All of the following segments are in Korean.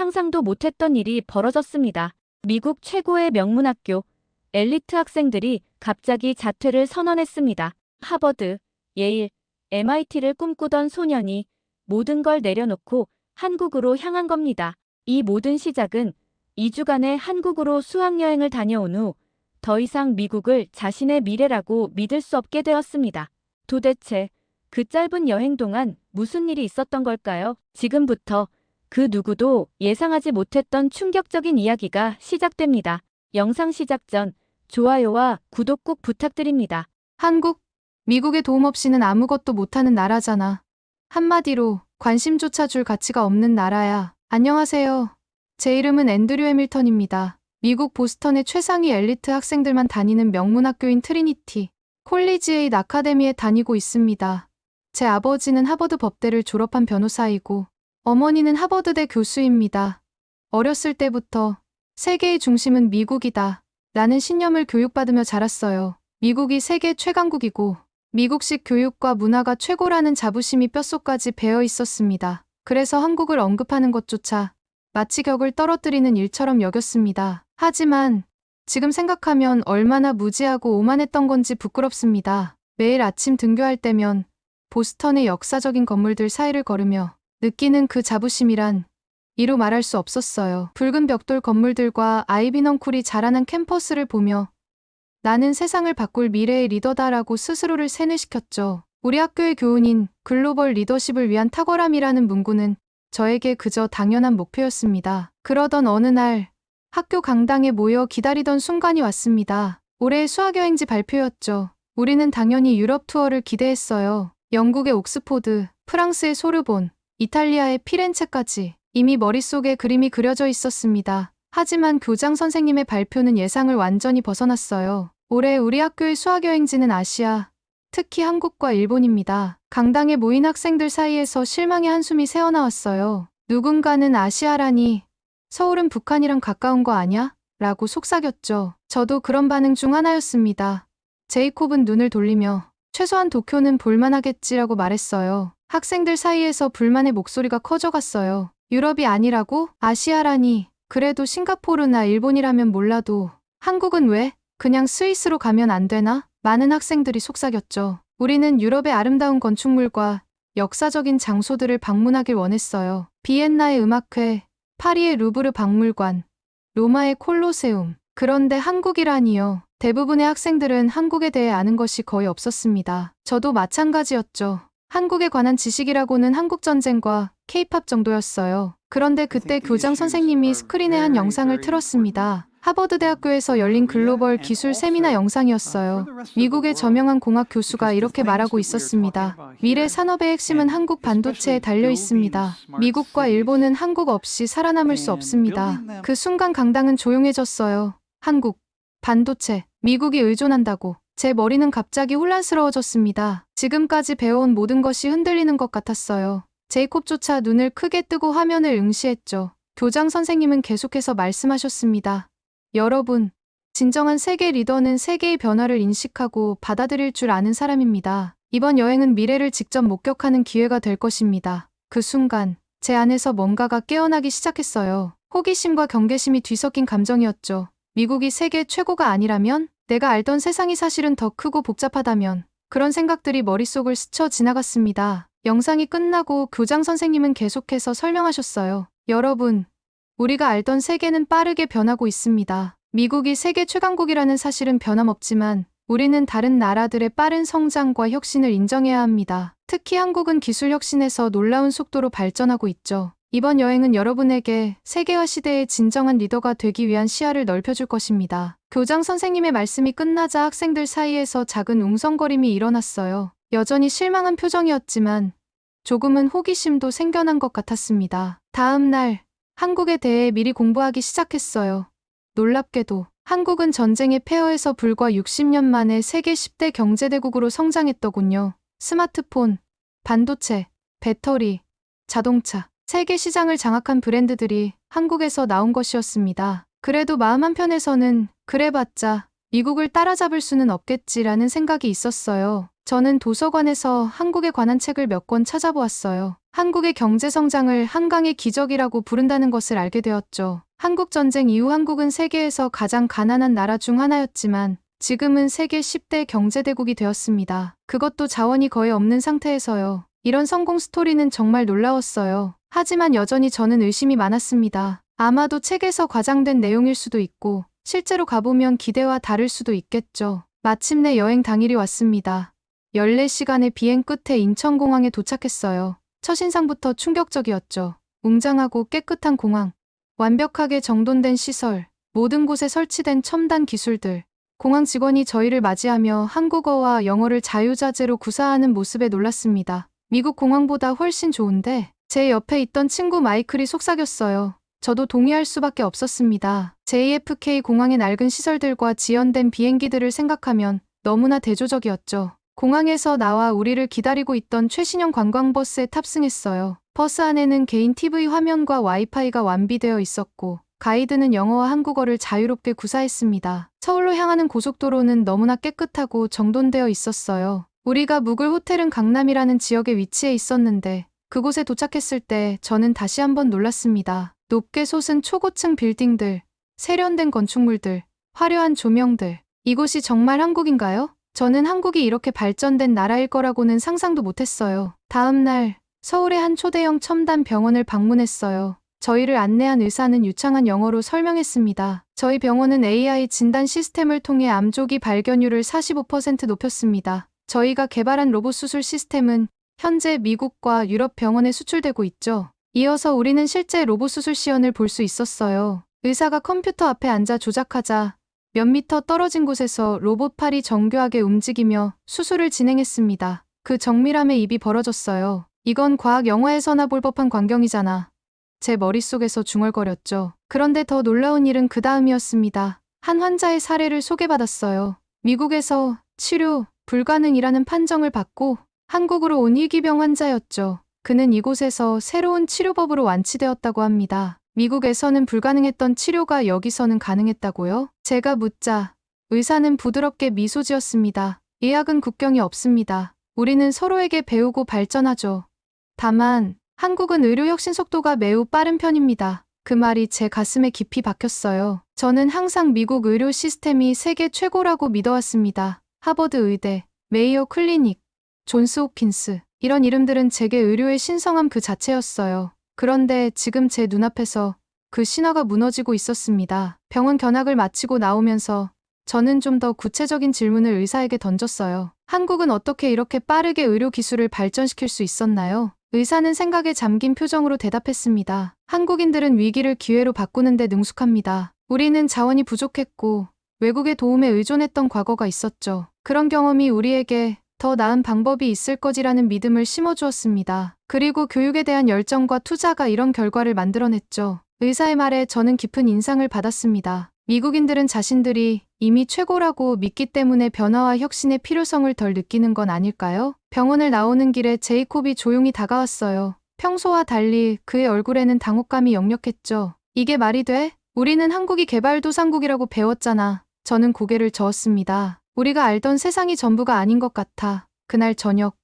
상상도 못했던 일이 벌어졌습니다. 미국 최고의 명문학교, 엘리트 학생들이 갑자기 자퇴를 선언했습니다. 하버드, 예일, MIT를 꿈꾸던 소년이 모든 걸 내려놓고 한국으로 향한 겁니다. 이 모든 시작은 2주간의 한국으로 수학여행을 다녀온 후 더 이상 미국을 자신의 미래라고 믿을 수 없게 되었습니다. 도대체 그 짧은 여행 동안 무슨 일이 있었던 걸까요? 지금부터 그 누구도 예상하지 못했던 충격적인 이야기가 시작됩니다. 영상 시작 전 좋아요와 구독 꼭 부탁드립니다. 한국, 미국의 도움 없이는 아무것도 못하는 나라잖아. 한마디로 관심조차 줄 가치가 없는 나라야. 안녕하세요. 제 이름은 앤드류 해밀턴입니다. 미국 보스턴의 최상위 엘리트 학생들만 다니는 명문학교인 트리니티 콜리지에잇 아카데미에 다니고 있습니다. 제 아버지는 하버드 법대를 졸업한 변호사이고 어머니는 하버드대 교수입니다. 어렸을 때부터 세계의 중심은 미국이다 라는 신념을 교육받으며 자랐어요. 미국이 세계 최강국이고 미국식 교육과 문화가 최고라는 자부심이 뼛속까지 배어 있었습니다. 그래서 한국을 언급하는 것조차 마치 격을 떨어뜨리는 일처럼 여겼습니다. 하지만 지금 생각하면 얼마나 무지하고 오만했던 건지 부끄럽습니다. 매일 아침 등교할 때면 보스턴의 역사적인 건물들 사이를 걸으며 느끼는 그 자부심이란 이루 말할 수 없었어요. 붉은 벽돌 건물들과 아이비넝쿨이 자라난 캠퍼스를 보며 나는 세상을 바꿀 미래의 리더다라고 스스로를 세뇌시켰죠. 우리 학교의 교훈인 글로벌 리더십을 위한 탁월함이라는 문구는 저에게 그저 당연한 목표였습니다. 그러던 어느 날 학교 강당에 모여 기다리던 순간이 왔습니다. 올해의 수학여행지 발표였죠. 우리는 당연히 유럽 투어를 기대했어요. 영국의 옥스포드, 프랑스의 소르본, 이탈리아의 피렌체까지 이미 머릿속에 그림이 그려져 있었습니다. 하지만 교장 선생님의 발표는 예상을 완전히 벗어났어요. 올해 우리 학교의 수학여행지는 아시아, 특히 한국과 일본입니다. 강당에 모인 학생들 사이에서 실망의 한숨이 새어나왔어요. 누군가는 아시아라니 서울은 북한이랑 가까운 거 아냐? 라고 속삭였죠. 저도 그런 반응 중 하나였습니다. 제이콥은 눈을 돌리며 최소한 도쿄는 볼만하겠지라고 말했어요. 학생들 사이에서 불만의 목소리가 커져갔어요. 유럽이 아니라고? 아시아라니. 그래도 싱가포르나 일본이라면 몰라도 한국은 왜? 그냥 스위스로 가면 안 되나? 많은 학생들이 속삭였죠. 우리는 유럽의 아름다운 건축물과 역사적인 장소들을 방문하길 원했어요. 비엔나의 음악회, 파리의 루브르 박물관, 로마의 콜로세움. 그런데 한국이라니요. 대부분의 학생들은 한국에 대해 아는 것이 거의 없었습니다. 저도 마찬가지였죠. 한국에 관한 지식이라고는 한국전쟁과 케이팝 정도였어요. 그런데 그때 교장 선생님이 스크린에 한 영상을 틀었습니다. 하버드 대학교에서 열린 글로벌 기술 세미나 영상이었어요. 미국의 저명한 공학 교수가 이렇게 말하고 있었습니다. 미래 산업의 핵심은 한국 반도체에 달려 있습니다. 미국과 일본은 한국 없이 살아남을 수 없습니다. 그 순간 강당은 조용해졌어요. 한국, 반도체, 미국이 의존한다고. 제 머리는 갑자기 혼란스러워졌습니다. 지금까지 배워온 모든 것이 흔들리는 것 같았어요. 제이콥조차 눈을 크게 뜨고 화면을 응시했죠. 교장 선생님은 계속해서 말씀하셨습니다. 여러분, 진정한 세계 리더는 세계의 변화를 인식하고 받아들일 줄 아는 사람입니다. 이번 여행은 미래를 직접 목격하는 기회가 될 것입니다. 그 순간, 제 안에서 뭔가가 깨어나기 시작했어요. 호기심과 경계심이 뒤섞인 감정이었죠. 미국이 세계 최고가 아니라면? 내가 알던 세상이 사실은 더 크고 복잡하다면? 그런 생각들이 머릿속을 스쳐 지나갔습니다. 영상이 끝나고 교장 선생님은 계속해서 설명하셨어요. 여러분, 우리가 알던 세계는 빠르게 변하고 있습니다. 미국이 세계 최강국이라는 사실은 변함없지만 우리는 다른 나라들의 빠른 성장과 혁신을 인정해야 합니다. 특히 한국은 기술 혁신에서 놀라운 속도로 발전하고 있죠. 이번 여행은 여러분에게 세계화 시대의 진정한 리더가 되기 위한 시야를 넓혀줄 것입니다. 교장 선생님의 말씀이 끝나자 학생들 사이에서 작은 웅성거림이 일어났어요. 여전히 실망한 표정이었지만 조금은 호기심도 생겨난 것 같았습니다. 다음 날, 한국에 대해 미리 공부하기 시작했어요. 놀랍게도 한국은 전쟁의 폐허에서 불과 60년 만에 세계 10대 경제대국으로 성장했더군요. 스마트폰, 반도체, 배터리, 자동차, 세계 시장을 장악한 브랜드들이 한국에서 나온 것이었습니다. 그래도 마음 한편에서는 그래봤자 미국을 따라잡을 수는 없겠지라는 생각이 있었어요. 저는 도서관에서 한국에 관한 책을 몇 권 찾아보았어요. 한국의 경제 성장을 한강의 기적이라고 부른다는 것을 알게 되었죠. 한국 전쟁 이후 한국은 세계에서 가장 가난한 나라 중 하나였지만 지금은 세계 10대 경제대국이 되었습니다. 그것도 자원이 거의 없는 상태에서요. 이런 성공 스토리는 정말 놀라웠어요. 하지만 여전히 저는 의심이 많았습니다. 아마도 책에서 과장된 내용일 수도 있고 실제로 가보면 기대와 다를 수도 있겠죠. 마침내 여행 당일이 왔습니다. 14시간의 비행 끝에 인천공항에 도착했어요. 첫인상부터 충격적이었죠. 웅장하고 깨끗한 공항, 완벽하게 정돈된 시설, 모든 곳에 설치된 첨단 기술들. 공항 직원이 저희를 맞이하며 한국어와 영어를 자유자재로 구사하는 모습에 놀랐습니다. 미국 공항보다 훨씬 좋은데 제 옆에 있던 친구 마이클이 속삭였어요. 저도 동의할 수밖에 없었습니다. JFK 공항의 낡은 시설들과 지연된 비행기들을 생각하면 너무나 대조적이었죠. 공항에서 나와 우리를 기다리고 있던 최신형 관광버스에 탑승했어요. 버스 안에는 개인 TV 화면과 와이파이가 완비되어 있었고 가이드는 영어와 한국어를 자유롭게 구사했습니다. 서울로 향하는 고속도로는 너무나 깨끗하고 정돈되어 있었어요. 우리가 묵을 호텔은 강남이라는 지역에 위치해 있었는데 그곳에 도착했을 때 저는 다시 한번 놀랐습니다. 높게 솟은 초고층 빌딩들, 세련된 건축물들, 화려한 조명들. 이곳이 정말 한국인가요? 저는 한국이 이렇게 발전된 나라일 거라고는 상상도 못했어요. 다음 날 서울의 한 초대형 첨단 병원을 방문했어요. 저희를 안내한 의사는 유창한 영어로 설명했습니다. 저희 병원은 AI 진단 시스템을 통해 암 조기 발견율을 45% 높였습니다. 저희가 개발한 로봇 수술 시스템은 현재 미국과 유럽 병원에 수출되고 있죠. 이어서 우리는 실제 로봇 수술 시연을 볼 수 있었어요. 의사가 컴퓨터 앞에 앉아 조작하자 몇 미터 떨어진 곳에서 로봇팔이 정교하게 움직이며 수술을 진행했습니다. 그 정밀함에 입이 벌어졌어요. 이건 과학 영화에서나 볼 법한 광경이잖아. 제 머릿속에서 중얼거렸죠. 그런데 더 놀라운 일은 그 다음이었습니다. 한 환자의 사례를 소개받았어요. 미국에서 치료 불가능이라는 판정을 받고 한국으로 온 희귀병 환자였죠. 그는 이곳에서 새로운 치료법으로 완치되었다고 합니다. 미국에서는 불가능했던 치료가 여기서는 가능했다고요? 제가 묻자 의사는 부드럽게 미소 지었습니다. 의학은 국경이 없습니다. 우리는 서로에게 배우고 발전하죠. 다만 한국은 의료 혁신 속도가 매우 빠른 편입니다. 그 말이 제 가슴에 깊이 박혔어요. 저는 항상 미국 의료 시스템이 세계 최고라고 믿어왔습니다. 하버드 의대, 메이오 클리닉, 존스 홉킨스. 이런 이름들은 제게 의료의 신성함 그 자체였어요. 그런데 지금 제 눈앞에서 그 신화가 무너지고 있었습니다. 병원 견학을 마치고 나오면서 저는 좀 더 구체적인 질문을 의사에게 던졌어요. 한국은 어떻게 이렇게 빠르게 의료 기술을 발전시킬 수 있었나요? 의사는 생각에 잠긴 표정으로 대답했습니다. 한국인들은 위기를 기회로 바꾸는 데 능숙합니다. 우리는 자원이 부족했고 외국의 도움에 의존했던 과거가 있었죠. 그런 경험이 우리에게 더 나은 방법이 있을 거지라는 믿음을 심어주었습니다. 그리고 교육에 대한 열정과 투자가 이런 결과를 만들어냈죠. 의사의 말에 저는 깊은 인상을 받았습니다. 미국인들은 자신들이 이미 최고라고 믿기 때문에 변화와 혁신의 필요성을 덜 느끼는 건 아닐까요? 병원을 나오는 길에 제이콥이 조용히 다가왔어요. 평소와 달리 그의 얼굴에는 당혹감이 역력했죠. 이게 말이 돼? 우리는 한국이 개발도상국이라고 배웠잖아. 저는 고개를 저었습니다. 우리가 알던 세상이 전부가 아닌 것 같아. 그날 저녁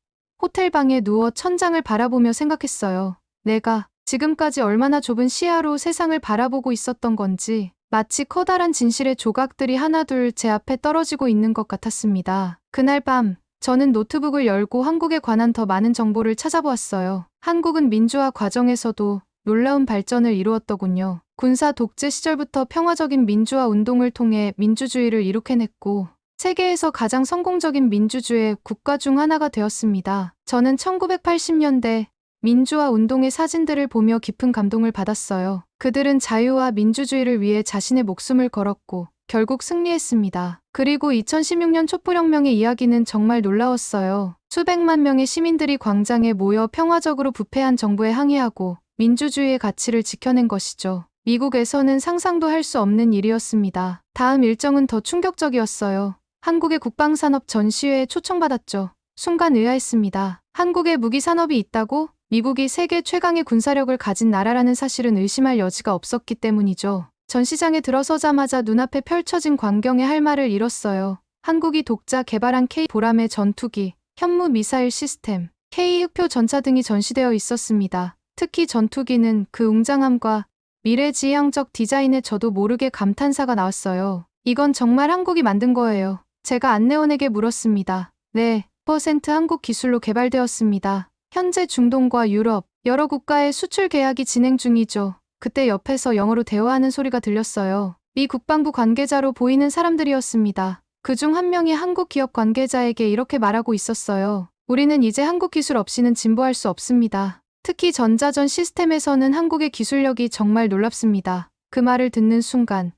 호텔방에 누워 천장을 바라보며 생각했어요. 내가 지금까지 얼마나 좁은 시야로 세상을 바라보고 있었던 건지 마치 커다란 진실의 조각들이 하나둘 제 앞에 떨어지고 있는 것 같았습니다. 그날 밤 저는 노트북을 열고 한국에 관한 더 많은 정보를 찾아보았어요. 한국은 민주화 과정에서도 놀라운 발전을 이루었더군요. 군사 독재 시절부터 평화적인 민주화 운동을 통해 민주주의를 이룩해냈고 세계에서 가장 성공적인 민주주의 국가 중 하나가 되었습니다. 저는 1980년대 민주화 운동의 사진들을 보며 깊은 감동을 받았어요. 그들은 자유와 민주주의를 위해 자신의 목숨을 걸었고 결국 승리했습니다. 그리고 2016년 촛불혁명의 이야기는 정말 놀라웠어요. 수백만 명의 시민들이 광장에 모여 평화적으로 부패한 정부에 항의하고 민주주의의 가치를 지켜낸 것이죠. 미국에서는 상상도 할 수 없는 일이었습니다. 다음 일정은 더 충격적이었어요. 한국의 국방산업 전시회에 초청받았죠. 순간 의아했습니다. 한국에 무기산업이 있다고? 미국이 세계 최강의 군사력을 가진 나라라는 사실은 의심할 여지가 없었기 때문이죠. 전시장에 들어서자마자 눈앞에 펼쳐진 광경에 할 말을 잃었어요. 한국이 독자 개발한 K-보람의 전투기, 현무 미사일 시스템, K-흑표 전차 등이 전시되어 있었습니다. 특히 전투기는 그 웅장함과 미래지향적 디자인에 저도 모르게 감탄사가 나왔어요. 이건 정말 한국이 만든 거예요. 제가 안내원에게 물었습니다. 네, 100% 한국 기술로 개발되었습니다. 현재 중동과 유럽, 여러 국가에 수출 계약이 진행 중이죠. 그때 옆에서 영어로 대화하는 소리가 들렸어요. 미 국방부 관계자로 보이는 사람들이었습니다. 그중 한 명이 한국 기업 관계자에게 이렇게 말하고 있었어요. 우리는 이제 한국 기술 없이는 진보할 수 없습니다. 특히 전자전 시스템에서는 한국의 기술력이 정말 놀랍습니다. 그 말을 듣는 순간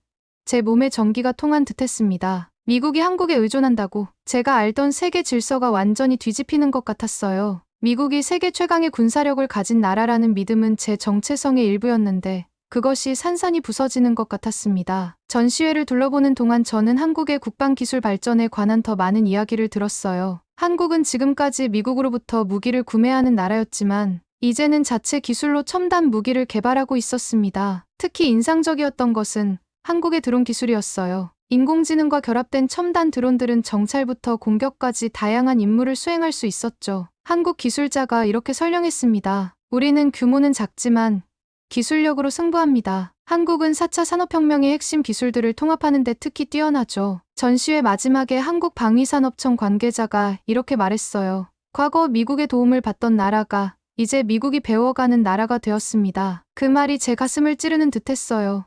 제 몸에 전기가 통한 듯했습니다. 미국이 한국에 의존한다고 제가 알던 세계 질서가 완전히 뒤집히는 것 같았어요. 미국이 세계 최강의 군사력을 가진 나라라는 믿음은 제 정체성의 일부였는데 그것이 산산이 부서지는 것 같았습니다. 전시회를 둘러보는 동안 저는 한국의 국방기술 발전에 관한 더 많은 이야기를 들었어요. 한국은 지금까지 미국으로부터 무기를 구매하는 나라였지만 이제는 자체 기술로 첨단 무기를 개발하고 있었습니다. 특히 인상적이었던 것은 한국의 드론 기술이었어요. 인공지능과 결합된 첨단 드론들은 정찰부터 공격까지 다양한 임무를 수행할 수 있었죠. 한국 기술자가 이렇게 설명했습니다. 우리는 규모는 작지만 기술력으로 승부합니다. 한국은 4차 산업혁명의 핵심 기술들을 통합하는 데 특히 뛰어나죠. 전시회 마지막에 한국방위산업청 관계자가 이렇게 말했어요. 과거 미국의 도움을 받던 나라가 이제 미국이 배워가는 나라가 되었습니다. 그 말이 제 가슴을 찌르는 듯했어요.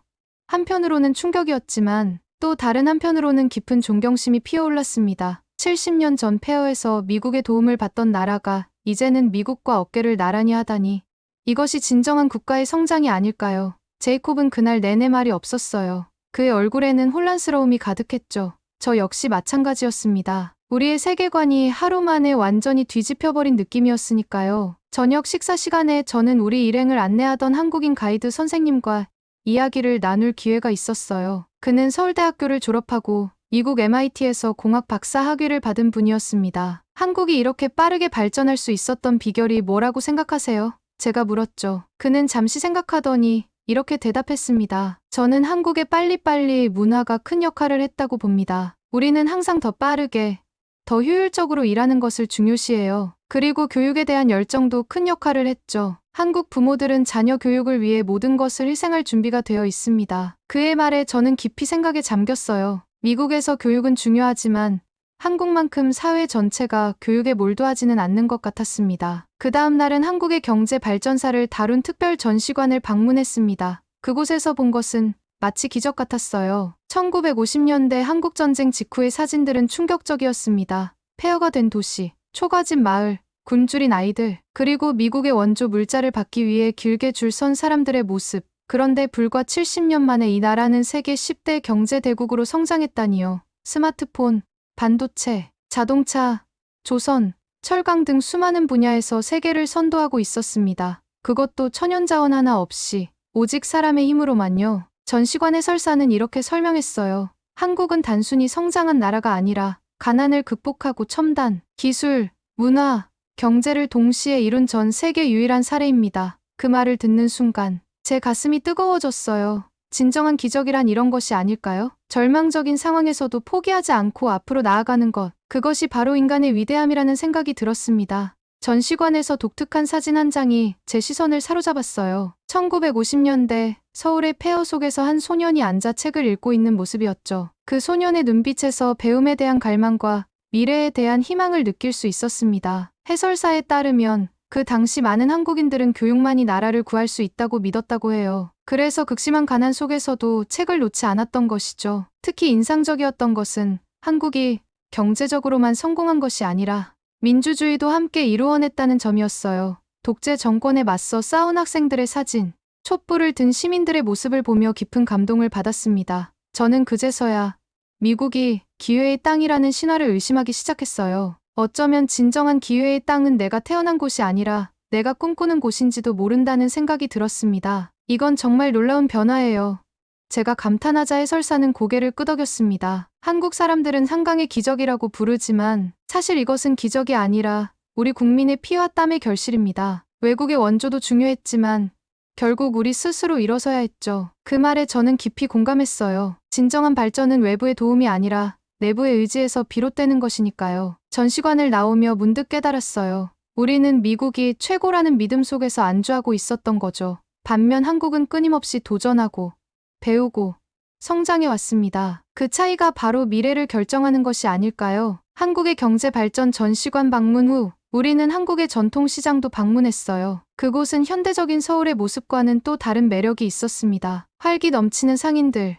한편으로는 충격이었지만 또 다른 한편으로는 깊은 존경심이 피어올랐습니다. 70년 전 폐허에서 미국의 도움을 받던 나라가 이제는 미국과 어깨를 나란히 하다니 이것이 진정한 국가의 성장이 아닐까요? 제이콥은 그날 내내 말이 없었어요. 그의 얼굴에는 혼란스러움이 가득했죠. 저 역시 마찬가지였습니다. 우리의 세계관이 하루 만에 완전히 뒤집혀버린 느낌이었으니까요. 저녁 식사 시간에 저는 우리 일행을 안내하던 한국인 가이드 선생님과 이야기를 나눌 기회가 있었어요. 그는 서울대학교를 졸업하고 미국 MIT에서 공학 박사 학위를 받은 분이었습니다. 한국이 이렇게 빠르게 발전할 수 있었던 비결이 뭐라고 생각하세요? 제가 물었죠. 그는 잠시 생각하더니 이렇게 대답했습니다. 저는 한국의 빨리빨리 문화가 큰 역할을 했다고 봅니다. 우리는 항상 더 빠르게, 더 효율적으로 일하는 것을 중요시해요. 그리고 교육에 대한 열정도 큰 역할을 했죠. 한국 부모들은 자녀 교육을 위해 모든 것을 희생할 준비가 되어 있습니다. 그의 말에 저는 깊이 생각에 잠겼어요. 미국에서 교육은 중요하지만 한국만큼 사회 전체가 교육에 몰두하지는 않는 것 같았습니다. 그 다음 날은 한국의 경제 발전사를 다룬 특별 전시관을 방문했습니다. 그곳에서 본 것은 마치 기적 같았어요. 1950년대 한국전쟁 직후의 사진들은 충격적이었습니다. 폐허가 된 도시, 초가집 마을, 굶주린 아이들, 그리고 미국의 원조 물자를 받기 위해 길게 줄 선 사람들의 모습. 그런데 불과 70년 만에 이 나라는 세계 10대 경제 대국으로 성장했다니요. 스마트폰, 반도체, 자동차, 조선, 철강 등 수많은 분야에서 세계를 선도하고 있었습니다. 그것도 천연자원 하나 없이 오직 사람의 힘으로만요. 전시관 해설사는 이렇게 설명했어요. 한국은 단순히 성장한 나라가 아니라 가난을 극복하고 첨단, 기술, 문화, 경제를 동시에 이룬 전 세계 유일한 사례입니다. 그 말을 듣는 순간 제 가슴이 뜨거워졌어요. 진정한 기적이란 이런 것이 아닐까요? 절망적인 상황에서도 포기하지 않고 앞으로 나아가는 것. 그것이 바로 인간의 위대함이라는 생각이 들었습니다. 전시관에서 독특한 사진 한 장이 제 시선을 사로잡았어요. 1950년대 서울의 폐허 속에서 한 소년이 앉아 책을 읽고 있는 모습이었죠. 그 소년의 눈빛에서 배움에 대한 갈망과 미래에 대한 희망을 느낄 수 있었습니다. 해설사에 따르면 그 당시 많은 한국인들은 교육만이 나라를 구할 수 있다고 믿었다고 해요. 그래서 극심한 가난 속에서도 책을 놓지 않았던 것이죠. 특히 인상적이었던 것은 한국이 경제적으로만 성공한 것이 아니라 민주주의도 함께 이루어냈다는 점이었어요. 독재 정권에 맞서 싸운 학생들의 사진, 촛불을 든 시민들의 모습을 보며 깊은 감동을 받았습니다. 저는 그제서야 미국이 기회의 땅이라는 신화를 의심하기 시작했어요. 어쩌면 진정한 기회의 땅은 내가 태어난 곳이 아니라 내가 꿈꾸는 곳인지도 모른다는 생각이 들었습니다. 이건 정말 놀라운 변화예요. 제가 감탄하자 해설사는 고개를 끄덕였습니다. 한국 사람들은 한강의 기적이라고 부르지만 사실 이것은 기적이 아니라 우리 국민의 피와 땀의 결실입니다. 외국의 원조도 중요했지만 결국 우리 스스로 일어서야 했죠. 그 말에 저는 깊이 공감했어요. 진정한 발전은 외부의 도움이 아니라 내부의 의지에서 비롯되는 것이니까요. 전시관을 나오며 문득 깨달았어요. 우리는 미국이 최고라는 믿음 속에서 안주하고 있었던 거죠. 반면 한국은 끊임없이 도전하고 배우고 성장해 왔습니다. 그 차이가 바로 미래를 결정하는 것이 아닐까요? 한국의 경제 발전 전시관 방문 후 우리는 한국의 전통시장도 방문했어요. 그곳은 현대적인 서울의 모습과는 또 다른 매력이 있었습니다. 활기 넘치는 상인들,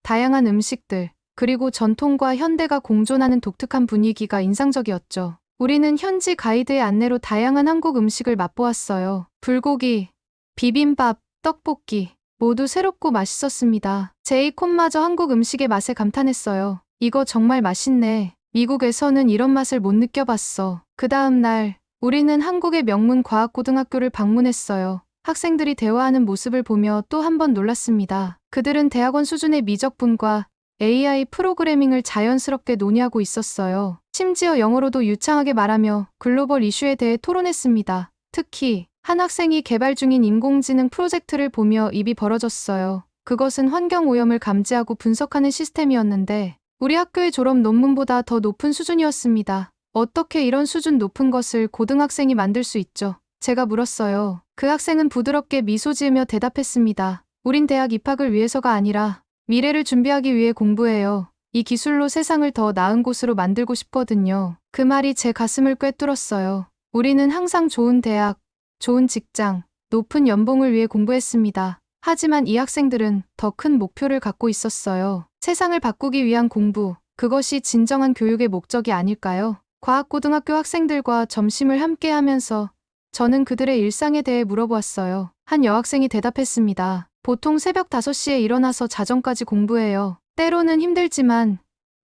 다양한 음식들, 그리고 전통과 현대가 공존하는 독특한 분위기가 인상적이었죠. 우리는 현지 가이드의 안내로 다양한 한국 음식을 맛보았어요. 불고기, 비빔밥, 떡볶이, 모두 새롭고 맛있었습니다. 제이콥마저 한국 음식의 맛에 감탄했어요. 이거 정말 맛있네. 미국에서는 이런 맛을 못 느껴봤어. 그 다음 날, 우리는 한국의 명문 과학고등학교를 방문했어요. 학생들이 대화하는 모습을 보며 또 한 번 놀랐습니다. 그들은 대학원 수준의 미적분과 AI 프로그래밍을 자연스럽게 논의하고 있었어요. 심지어 영어로도 유창하게 말하며 글로벌 이슈에 대해 토론했습니다. 특히 한 학생이 개발 중인 인공지능 프로젝트를 보며 입이 벌어졌어요. 그것은 환경 오염을 감지하고 분석하는 시스템이었는데 우리 학교의 졸업 논문보다 더 높은 수준이었습니다. 어떻게 이런 수준 높은 것을 고등학생이 만들 수 있죠? 제가 물었어요. 그 학생은 부드럽게 미소 지으며 대답했습니다. 우린 대학 입학을 위해서가 아니라 미래를 준비하기 위해 공부해요. 이 기술로 세상을 더 나은 곳으로 만들고 싶거든요. 그 말이 제 가슴을 꿰뚫었어요. 우리는 항상 좋은 대학, 좋은 직장, 높은 연봉을 위해 공부했습니다. 하지만 이 학생들은 더 큰 목표를 갖고 있었어요. 세상을 바꾸기 위한 공부, 그것이 진정한 교육의 목적이 아닐까요? 과학고등학교 학생들과 점심을 함께 하면서 저는 그들의 일상에 대해 물어보았어요. 한 여학생이 대답했습니다. 보통 새벽 5시에 일어나서 자정까지 공부해요. 때로는 힘들지만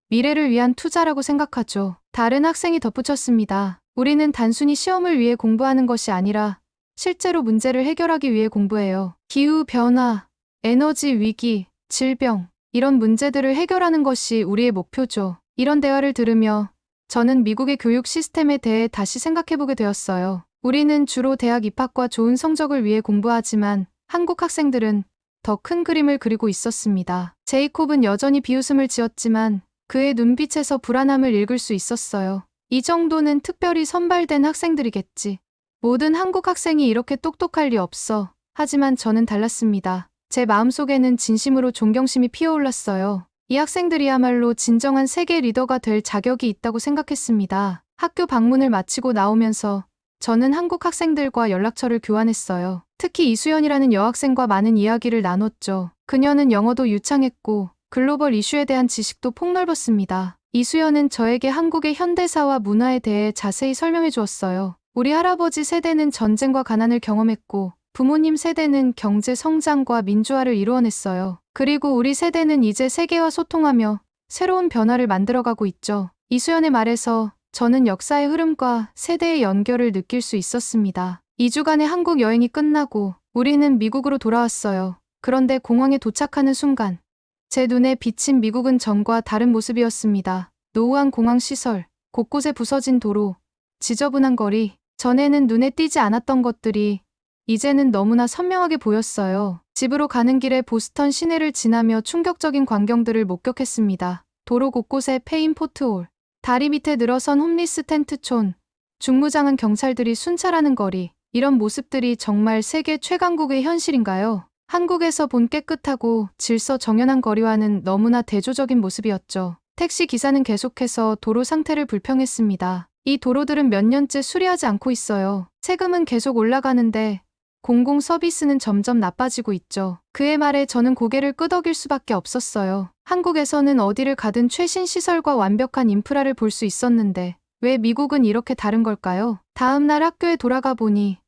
미래를 위한 투자라고 생각하죠. 다른 학생이 덧붙였습니다. 우리는 단순히 시험을 위해 공부하는 것이 아니라 실제로 문제를 해결하기 위해 공부해요. 기후변화, 에너지 위기, 질병, 이런 문제들을 해결하는 것이 우리의 목표죠. 이런 대화를 들으며 저는 미국의 교육 시스템에 대해 다시 생각해보게 되었어요. 우리는 주로 대학 입학과 좋은 성적을 위해 공부하지만 한국 학생들은 더 큰 그림을 그리고 있었습니다. 제이콥은 여전히 비웃음을 지었지만 그의 눈빛에서 불안함을 읽을 수 있었어요. 이 정도는 특별히 선발된 학생들이겠지. 모든 한국 학생이 이렇게 똑똑할 리 없어. 하지만 저는 달랐습니다. 제 마음속에는 진심으로 존경심이 피어올랐어요. 이 학생들이야말로 진정한 세계 리더가 될 자격이 있다고 생각했습니다. 학교 방문을 마치고 나오면서 저는 한국 학생들과 연락처를 교환했어요. 특히 이수연이라는 여학생과 많은 이야기를 나눴죠. 그녀는 영어도 유창했고 글로벌 이슈에 대한 지식도 폭넓었습니다. 이수연은 저에게 한국의 현대사와 문화에 대해 자세히 설명해 주었어요. 우리 할아버지 세대는 전쟁과 가난을 경험했고 부모님 세대는 경제 성장과 민주화를 이루어냈어요. 그리고 우리 세대는 이제 세계와 소통하며 새로운 변화를 만들어가고 있죠. 이수연의 말에서 저는 역사의 흐름과 세대의 연결을 느낄 수 있었습니다. 2주간의 한국 여행이 끝나고 우리는 미국으로 돌아왔어요. 그런데 공항에 도착하는 순간 제 눈에 비친 미국은 전과 다른 모습이었습니다. 노후한 공항 시설, 곳곳에 부서진 도로, 지저분한 거리, 전에는 눈에 띄지 않았던 것들이 이제는 너무나 선명하게 보였어요. 집으로 가는 길에 보스턴 시내를 지나며 충격적인 광경들을 목격했습니다. 도로 곳곳에 패인 포트홀, 다리 밑에 늘어선 홈리스 텐트촌, 중무장한 경찰들이 순찰하는 거리, 이런 모습들이 정말 세계 최강국의 현실인가요? 한국에서 본 깨끗하고 질서 정연한 거리와는 너무나 대조적인 모습이었죠. 택시 기사는 계속해서 도로 상태를 불평했습니다. 이 도로들은 몇 년째 수리하지 않고 있어요. 세금은 계속 올라가는데 공공 서비스는 점점 나빠지고 있죠. 그의 말에 저는 고개를 끄덕일 수밖에 없었어요. 한국에서는 어디를 가든 최신 시설과 완벽한 인프라를 볼 수 있었는데 왜 미국은 이렇게 다른 걸까요? 다음 날 학교에 돌아가 보니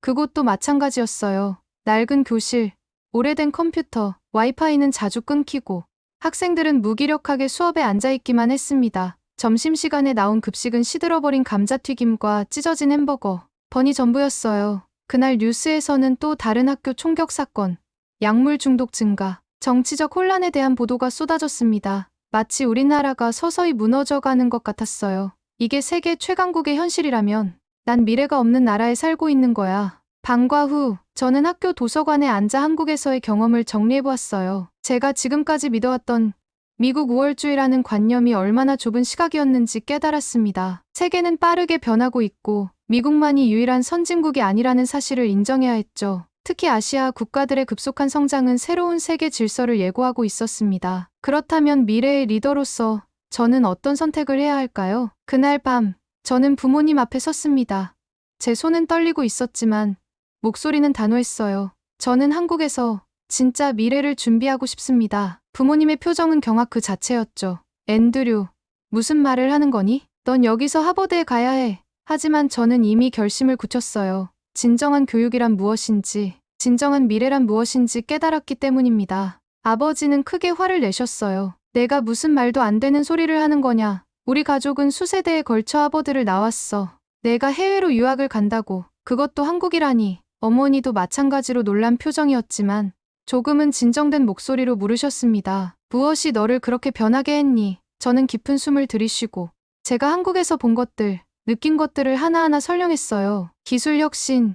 그곳도 마찬가지였어요. 낡은 교실, 오래된 컴퓨터, 와이파이는 자주 끊기고 학생들은 무기력하게 수업에 앉아있기만 했습니다. 점심시간에 나온 급식은 시들어버린 감자튀김과 찢어진 햄버거, 번이 전부였어요. 그날 뉴스에서는 또 다른 학교 총격 사건, 약물 중독 증가, 정치적 혼란에 대한 보도가 쏟아졌습니다. 마치 우리나라가 서서히 무너져가는 것 같았어요. 이게 세계 최강국의 현실이라면 난 미래가 없는 나라에 살고 있는 거야. 방과 후 저는 학교 도서관에 앉아 한국에서의 경험을 정리해보았어요. 제가 지금까지 믿어왔던 미국 우월주의라는 관념이 얼마나 좁은 시각이었는지 깨달았습니다. 세계는 빠르게 변하고 있고 미국만이 유일한 선진국이 아니라는 사실을 인정해야 했죠. 특히 아시아 국가들의 급속한 성장은 새로운 세계 질서를 예고하고 있었습니다. 그렇다면 미래의 리더로서 저는 어떤 선택을 해야 할까요? 그날 밤 저는 부모님 앞에 섰습니다. 제 손은 떨리고 있었지만 목소리는 단호했어요. 저는 한국에서 진짜 미래를 준비하고 싶습니다. 부모님의 표정은 경악 그 자체였죠. 앤드류, 무슨 말을 하는 거니? 넌 여기서 하버드에 가야 해. 하지만 저는 이미 결심을 굳혔어요. 진정한 교육이란 무엇인지, 진정한 미래란 무엇인지 깨달았기 때문입니다. 아버지는 크게 화를 내셨어요. 내가 무슨 말도 안 되는 소리를 하는 거냐. 우리 가족은 수세대에 걸쳐 하버드를 나왔어. 내가 해외로 유학을 간다고. 그것도 한국이라니. 어머니도 마찬가지로 놀란 표정이었지만 조금은 진정된 목소리로 물으셨습니다. 무엇이 너를 그렇게 변하게 했니? 저는 깊은 숨을 들이쉬고 제가 한국에서 본 것들, 느낀 것들을 하나하나 설명했어요. 기술 혁신,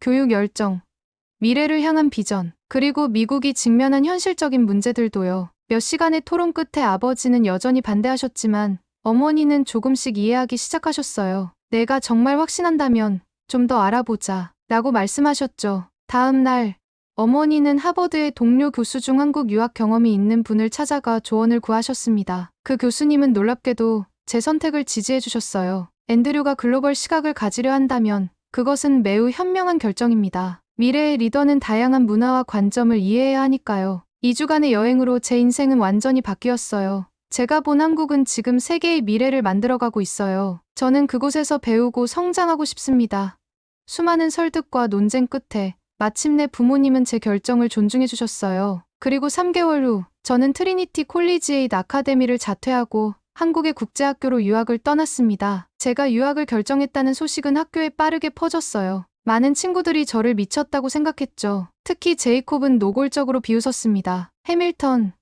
교육 열정, 미래를 향한 비전, 그리고 미국이 직면한 현실적인 문제들도요. 몇 시간의 토론 끝에 아버지는 여전히 반대하셨지만 어머니는 조금씩 이해하기 시작하셨어요. 내가 정말 확신한다면 좀 더 알아보자 라고 말씀하셨죠. 다음 날 어머니는 하버드의 동료 교수 중 한국 유학 경험이 있는 분을 찾아가 조언을 구하셨습니다. 그 교수님은 놀랍게도 제 선택을 지지해 주셨어요. 앤드류가 글로벌 시각을 가지려 한다면 그것은 매우 현명한 결정입니다. 미래의 리더는 다양한 문화와 관점을 이해해야 하니까요. 2주간의 여행으로 제 인생은 완전히 바뀌었어요. 제가 본 한국은 지금 세계의 미래를 만들어가고 있어요. 저는 그곳에서 배우고 성장하고 싶습니다. 수많은 설득과 논쟁 끝에 마침내 부모님은 제 결정을 존중해 주셨어요. 그리고 3개월 후 저는 트리니티 콜리지에이트 아카데미를 자퇴하고 한국의 국제학교로 유학을 떠났습니다. 제가 유학을 결정했다는 소식은 학교에 빠르게 퍼졌어요. 많은 친구들이 저를 미쳤다고 생각했죠. 특히 제이콥은 노골적으로 비웃었습니다. 해밀턴,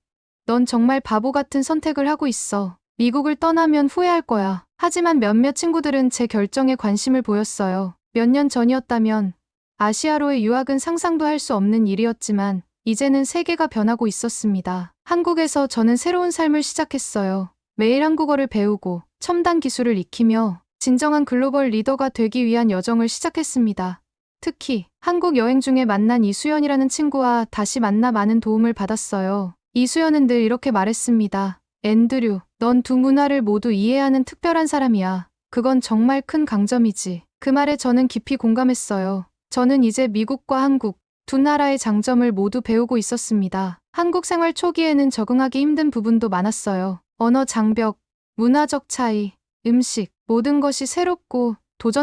넌 정말 바보 같은 선택을 하고 있어. 미국을 떠나면 후회할 거야. 하지만 몇몇 친구들은 제 결정에 관심을 보였어요. 몇 년 전이었다면 아시아로의 유학은 상상도 할 수 없는 일이었지만 이제는 세계가 변하고 있었습니다. 한국에서 저는 새로운 삶을 시작했어요. 매일 한국어를 배우고 첨단 기술을 익히며 진정한 글로벌 리더가 되기 위한 여정을 시작했습니다. 특히 한국 여행 중에 만난 이수연이라는 친구와 다시 만나 많은 도움을 받았어요. 이수연은 늘 이렇게 말했습니다. 앤드류, 넌 두 문화를 모두 이해하는 특별한 사람이야. 그건 정말 큰 강점이지. 그 말에 저는 깊이 공감했어요. 저는 이제 미국과 한국 두 나라의 장점을 모두 배우고 있었습니다. 한국 생활 초기에는 적응하기 힘든 부분도 많았어요. 언어 장벽, 문화적 차이, 음식, 모든 것이 새롭고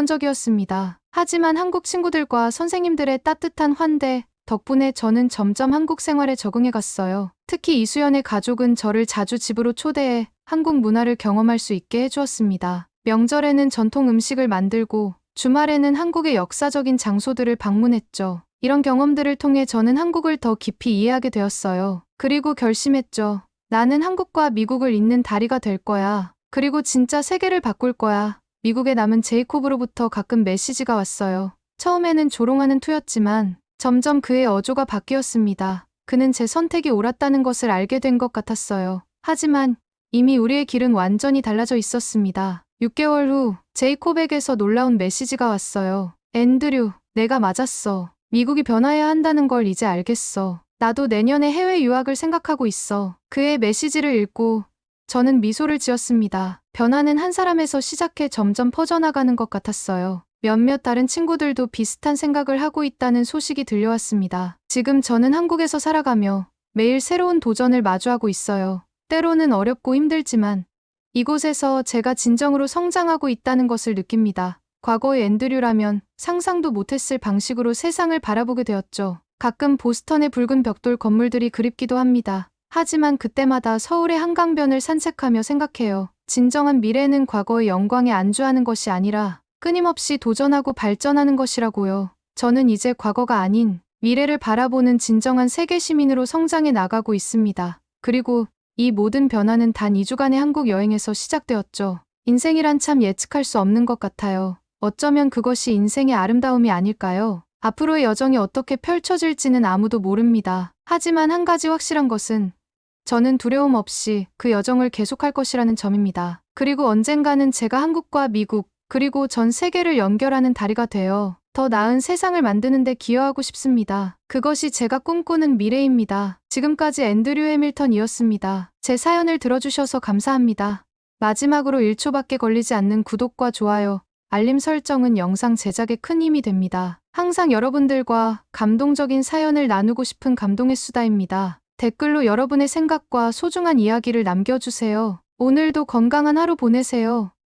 도전적이었습니다. 하지만 한국 친구들과 선생님들의 따뜻한 환대 덕분에 저는 점점 한국 생활에 적응해 갔어요. 특히 이수연의 가족은 저를 자주 집으로 초대해 한국 문화를 경험할 수 있게 해주었습니다. 명절에는 전통 음식을 만들고 주말에는 한국의 역사적인 장소들을 방문했죠. 이런 경험들을 통해 저는 한국을 더 깊이 이해하게 되었어요. 그리고 결심했죠. 나는 한국과 미국을 잇는 다리가 될 거야. 그리고 진짜 세계를 바꿀 거야. 미국에 남은 제이콥으로부터 가끔 메시지가 왔어요. 처음에는 조롱하는 투였지만 점점 그의 어조가 바뀌었습니다. 그는 제 선택이 옳았다는 것을 알게 된 것 같았어요. 하지만 이미 우리의 길은 완전히 달라져 있었습니다. 6개월 후 제이콥에게서 놀라운 메시지가 왔어요. 앤드류, 내가 맞았어. 미국이 변화해야 한다는 걸 이제 알겠어. 나도 내년에 해외 유학을 생각하고 있어. 그의 메시지를 읽고 저는 미소를 지었습니다. 변화는 한 사람에서 시작해 점점 퍼져나가는 것 같았어요. 몇몇 다른 친구들도 비슷한 생각을 하고 있다는 소식이 들려왔습니다. 지금 저는 한국에서 살아가며 매일 새로운 도전을 마주하고 있어요. 때로는 어렵고 힘들지만 이곳에서 제가 진정으로 성장하고 있다는 것을 느낍니다. 과거의 앤드류라면 상상도 못했을 방식으로 세상을 바라보게 되었죠. 가끔 보스턴의 붉은 벽돌 건물들이 그립기도 합니다. 하지만 그때마다 서울의 한강변을 산책하며 생각해요. 진정한 미래는 과거의 영광에 안주하는 것이 아니라 끊임없이 도전하고 발전하는 것이라고요. 저는 이제 과거가 아닌 미래를 바라보는 진정한 세계 시민으로 성장해 나가고 있습니다. 그리고 이 모든 변화는 단 2주간의 한국 여행에서 시작되었죠. 인생이란 참 예측할 수 없는 것 같아요. 어쩌면 그것이 인생의 아름다움이 아닐까요? 앞으로의 여정이 어떻게 펼쳐질지는 아무도 모릅니다. 하지만 한 가지 확실한 것은 저는 두려움 없이 그 여정을 계속할 것이라는 점입니다. 그리고 언젠가는 제가 한국과 미국, 그리고 전 세계를 연결하는 다리가 되어 더 나은 세상을 만드는 데 기여하고 싶습니다. 그것이 제가 꿈꾸는 미래입니다. 지금까지 앤드류 해밀턴이었습니다. 제 사연을 들어주셔서 감사합니다. 마지막으로 1초밖에 걸리지 않는 구독과 좋아요, 알림 설정은 영상 제작에 큰 힘이 됩니다. 항상 여러분들과 감동적인 사연을 나누고 싶은 감동의 수다입니다. 댓글로 여러분의 생각과 소중한 이야기를 남겨주세요. 오늘도 건강한 하루 보내세요.